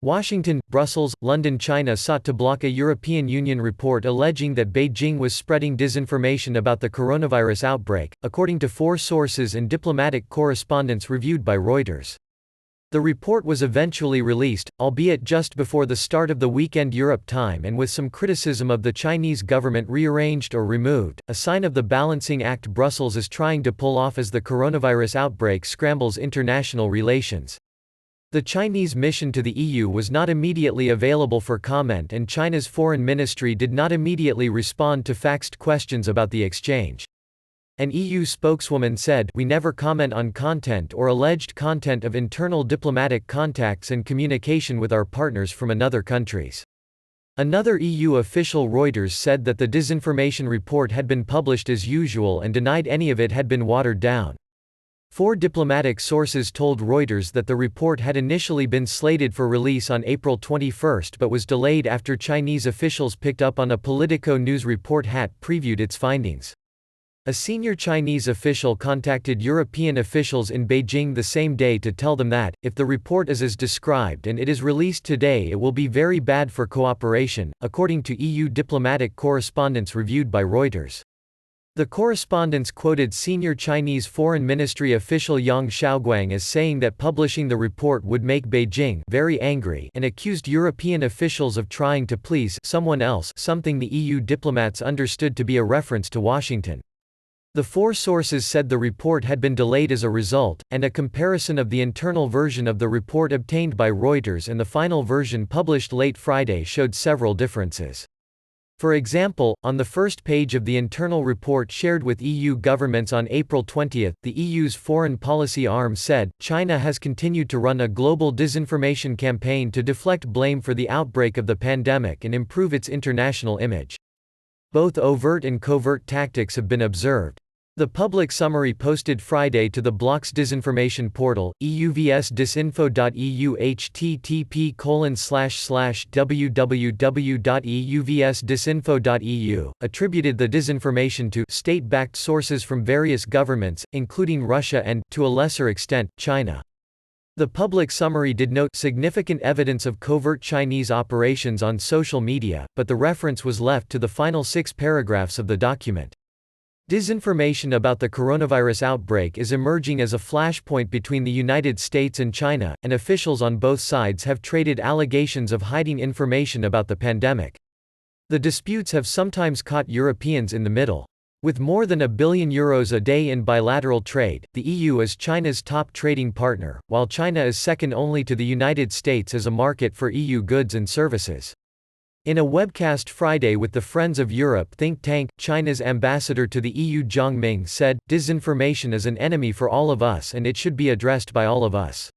Washington, Brussels, London. China sought to block a European Union report alleging that Beijing was spreading disinformation about the coronavirus outbreak, according to 4 sources and diplomatic correspondence reviewed by Reuters. The report was eventually released, albeit just before the start of the weekend Europe time and with some criticism of the Chinese government rearranged or removed, a sign of the balancing act Brussels is trying to pull off as the coronavirus outbreak scrambles international relations. The Chinese mission to the EU was not immediately available for comment, and China's foreign ministry did not immediately respond to faxed questions about the exchange. An EU spokeswoman said, "We never comment on content or alleged content of internal diplomatic contacts and communication with our partners from other countries." Another EU official Reuters said that the disinformation report had been published as usual and denied any of it had been watered down. 4 diplomatic sources told Reuters that the report had initially been slated for release on April 21 but was delayed after Chinese officials picked up on a Politico news report that previewed its findings. A senior Chinese official contacted European officials in Beijing the same day to tell them that, if the report is as described and it is released today, it will be very bad for cooperation, according to EU diplomatic correspondence reviewed by Reuters. The correspondence quoted senior Chinese Foreign Ministry official Yang Shaoguang as saying that publishing the report would make Beijing very angry and accused European officials of trying to please someone else, something the EU diplomats understood to be a reference to Washington. The 4 sources said the report had been delayed as a result, and a comparison of the internal version of the report obtained by Reuters and the final version published late Friday showed several differences. For example, on the first page of the internal report shared with EU governments on April 20, the EU's foreign policy arm said, China has continued to run a global disinformation campaign to deflect blame for the outbreak of the pandemic and improve its international image. Both overt and covert tactics have been observed. The public summary posted Friday to the bloc's disinformation portal, euvsdisinfo.eu http://www.euvsdisinfo.eu, attributed the disinformation to state-backed sources from various governments, including Russia and, to a lesser extent, China. The public summary did note significant evidence of covert Chinese operations on social media, but the reference was left to the final 6 paragraphs of the document. Disinformation about the coronavirus outbreak is emerging as a flashpoint between the United States and China, and officials on both sides have traded allegations of hiding information about the pandemic. The disputes have sometimes caught Europeans in the middle. With more than €1 billion a day in bilateral trade, the EU is China's top trading partner, while China is second only to the United States as a market for EU goods and services. In a webcast Friday with the Friends of Europe think tank, China's ambassador to the EU Zhang Ming said, "Disinformation is an enemy for all of us and it should be addressed by all of us."